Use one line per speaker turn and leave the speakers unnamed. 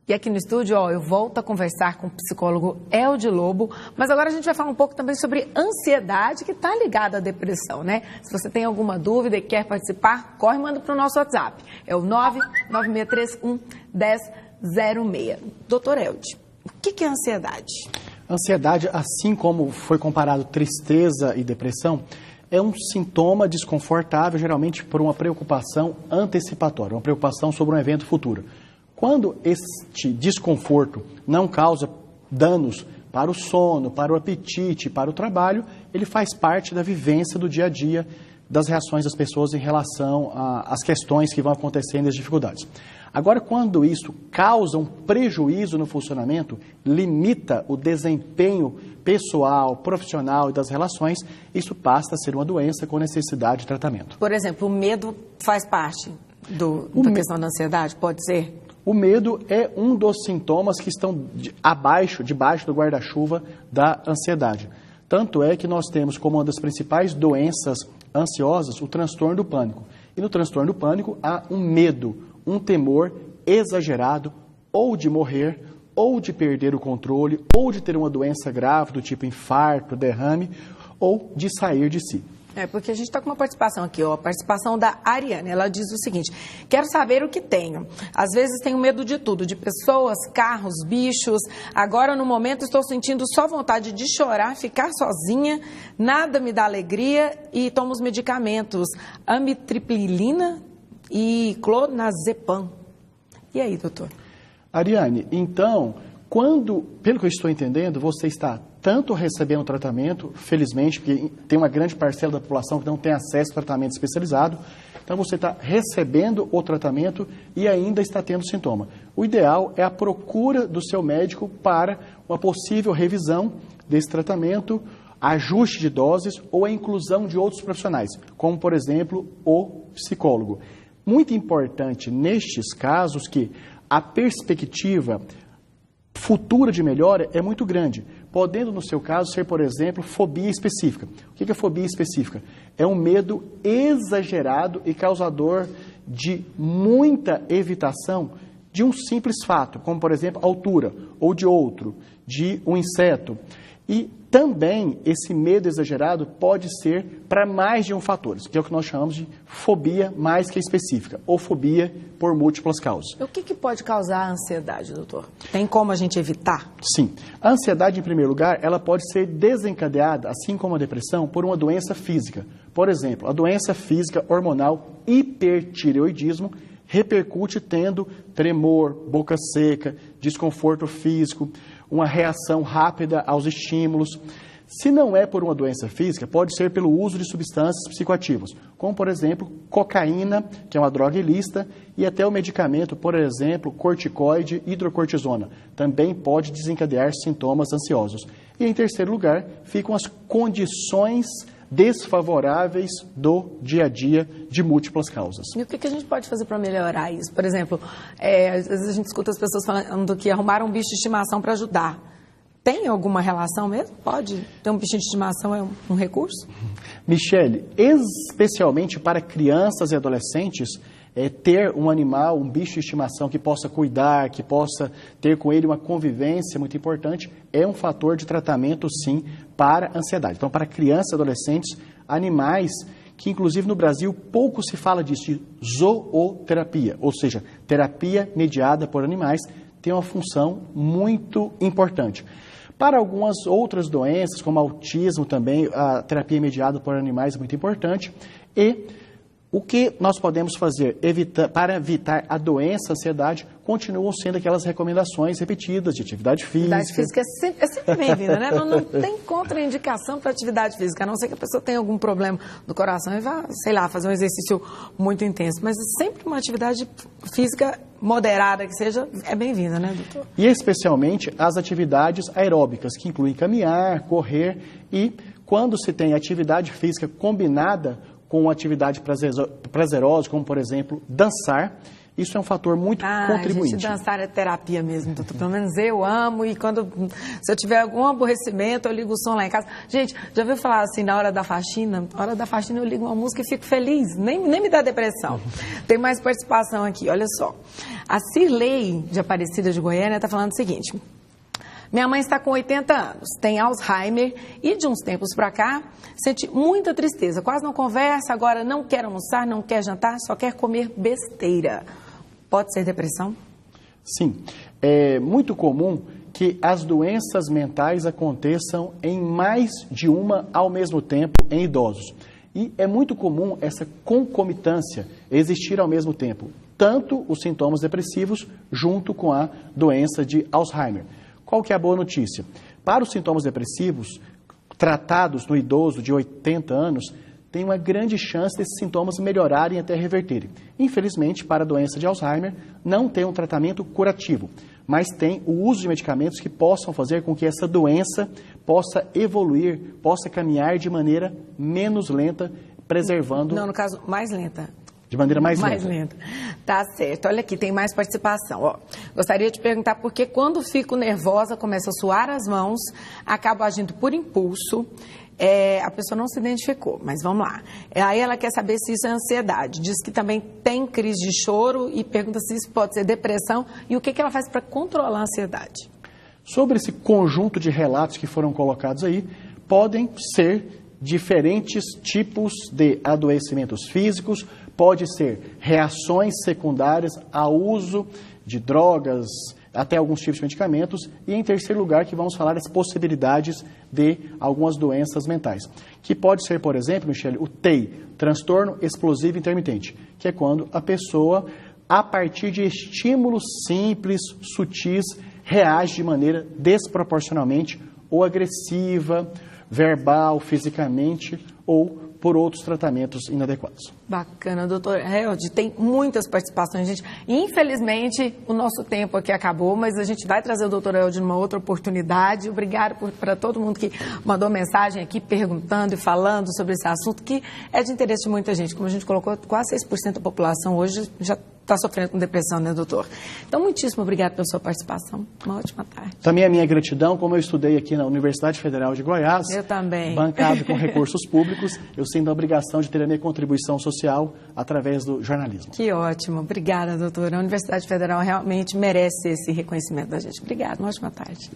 E aqui no estúdio, eu volto a conversar com o psicólogo Elde Lobo, mas agora a gente vai falar um pouco também sobre ansiedade, que está ligada à depressão, né? Se você tem alguma dúvida e quer participar, corre e manda para o nosso WhatsApp. É o 996311006. Doutor Elde, o que é ansiedade?
Ansiedade, assim como foi comparado tristeza e depressão, é um sintoma desconfortável, geralmente por uma preocupação antecipatória, uma preocupação sobre um evento futuro. Quando este desconforto não causa danos para o sono, para o apetite, para o trabalho, ele faz parte da vivência do dia a dia, das reações das pessoas em relação às questões que vão acontecendo e as dificuldades. Agora, quando isso causa um prejuízo no funcionamento, limita o desempenho pessoal, profissional e das relações, isso passa a ser uma doença com necessidade de tratamento.
Por exemplo, o medo faz parte da questão da ansiedade, pode ser?
O medo é um dos sintomas que estão debaixo do guarda-chuva da ansiedade. Tanto é que nós temos como uma das principais doenças ansiosas o transtorno do pânico. E no transtorno do pânico há um medo, um temor exagerado ou de morrer, ou de perder o controle, ou de ter uma doença grave do tipo infarto, derrame, ou de sair de si.
Porque a gente está com uma participação aqui, a participação da Ariane. Ela diz o seguinte: quero saber o que tenho. Às vezes tenho medo de tudo, de pessoas, carros, bichos. Agora, no momento, estou sentindo só vontade de chorar, ficar sozinha, nada me dá alegria e tomo os medicamentos amitriptilina e clonazepam. E aí, doutor?
Ariane, então, pelo que eu estou entendendo, você está tanto recebendo tratamento, felizmente, porque tem uma grande parcela da população que não tem acesso a tratamento especializado, então você está recebendo o tratamento e ainda está tendo sintoma. O ideal é a procura do seu médico para uma possível revisão desse tratamento, ajuste de doses ou a inclusão de outros profissionais, como, por exemplo, o psicólogo. Muito importante nestes casos que a perspectiva futura de melhora é muito grande, podendo, no seu caso, ser, por exemplo, fobia específica. O que é fobia específica? É um medo exagerado e causador de muita evitação de um simples fato, como, por exemplo, altura, ou de outro, de um inseto. E também esse medo exagerado pode ser para mais de um fator, que é o que nós chamamos de fobia mais que específica, ou fobia por múltiplas causas.
O que pode causar a ansiedade, doutor? Tem como a gente evitar?
Sim. A ansiedade, em primeiro lugar, ela pode ser desencadeada, assim como a depressão, por uma doença física. Por exemplo, a doença física hormonal hipertireoidismo repercute tendo tremor, boca seca, desconforto físico, uma reação rápida aos estímulos. Se não é por uma doença física, pode ser pelo uso de substâncias psicoativas, como, por exemplo, cocaína, que é uma droga ilícita, e até o medicamento, por exemplo, corticoide, hidrocortisona, também pode desencadear sintomas ansiosos. E, em terceiro lugar, ficam as condições desfavoráveis do dia a dia de múltiplas causas.
E o que a gente pode fazer para melhorar isso? Por exemplo, às vezes a gente escuta as pessoas falando que arrumaram um bicho de estimação para ajudar. Tem alguma relação mesmo? Pode ter um bichinho de estimação, é um recurso?
Michele, especialmente para crianças e adolescentes, ter um animal, um bicho de estimação que possa cuidar, que possa ter com ele uma convivência muito importante, é um fator de tratamento, sim, para a ansiedade. Então, para crianças e adolescentes, animais que, inclusive, no Brasil, pouco se fala disso, de zooterapia, ou seja, terapia mediada por animais, tem uma função muito importante. Para algumas outras doenças, como autismo também, a terapia mediada por animais é muito importante. E o que nós podemos fazer para evitar a doença, a ansiedade, continuam sendo aquelas recomendações repetidas de atividade física.
Atividade física é sempre bem-vinda, né? Não tem contraindicação para atividade física, a não ser que a pessoa tenha algum problema do coração e vá, sei lá, fazer um exercício muito intenso. Mas sempre uma atividade física moderada que seja, é bem-vinda, né, doutor?
E especialmente as atividades aeróbicas, que incluem caminhar, correr e, quando se tem atividade física combinada com atividade prazerosa, como, por exemplo, dançar, Isso é um fator muito contribuinte.
Gente, dançar é terapia mesmo, doutor. Pelo menos eu amo e se eu tiver algum aborrecimento, eu ligo o som lá em casa. Gente, já ouviu falar assim, na hora da faxina? Na hora da faxina eu ligo uma música e fico feliz, nem me dá depressão. Tem mais participação aqui, olha só. A Cirlei, de Aparecida de Goiânia, está falando o seguinte: minha mãe está com 80 anos, tem Alzheimer e de uns tempos para cá sente muita tristeza, quase não conversa, agora não quer almoçar, não quer jantar, só quer comer besteira. Pode ser depressão?
Sim. É muito comum que as doenças mentais aconteçam em mais de uma ao mesmo tempo em idosos. E é muito comum essa concomitância existir ao mesmo tempo, tanto os sintomas depressivos junto com a doença de Alzheimer. Qual que é a boa notícia? Para os sintomas depressivos, tratados no idoso de 80 anos, tem uma grande chance desses sintomas melhorarem até reverterem. Infelizmente, para a doença de Alzheimer, não tem um tratamento curativo, mas tem o uso de medicamentos que possam fazer com que essa doença possa evoluir, possa caminhar de maneira menos lenta, preservando...
Não, no caso, mais lenta.
De maneira mais lenta.
Mais lenta. Tá certo. Olha aqui, tem mais participação. Ó, gostaria de perguntar por que quando fico nervosa, começa a suar as mãos, acabo agindo por impulso. A pessoa não se identificou, mas vamos lá. Aí ela quer saber se isso é ansiedade. Diz que também tem crise de choro e pergunta se isso pode ser depressão e o que ela faz para controlar a ansiedade.
Sobre esse conjunto de relatos que foram colocados aí, podem ser diferentes tipos de adoecimentos físicos, pode ser reações secundárias ao uso de drogas, até alguns tipos de medicamentos, e em terceiro lugar que vamos falar das possibilidades de algumas doenças mentais, que pode ser, por exemplo, Michele, o TEI, transtorno explosivo intermitente, que é quando a pessoa, a partir de estímulos simples, sutis, reage de maneira desproporcionalmente ou agressiva, verbal, fisicamente ou por outros tratamentos inadequados.
Bacana, doutor Harold, tem muitas participações, gente. Infelizmente, o nosso tempo aqui acabou, mas a gente vai trazer o doutor Harold numa outra oportunidade. Obrigado para todo mundo que mandou mensagem aqui, perguntando e falando sobre esse assunto, que é de interesse de muita gente. Como a gente colocou, quase 6% da população hoje já está sofrendo com depressão, né, doutor? Então, muitíssimo obrigado pela sua participação. Uma ótima tarde.
Também a minha gratidão, como eu estudei aqui na Universidade Federal de Goiás,
eu também,
bancado com recursos públicos, eu sinto a obrigação de ter a minha contribuição social através do jornalismo.
Que ótimo. Obrigada, doutora. A Universidade Federal realmente merece esse reconhecimento da gente. Obrigada. Uma ótima tarde.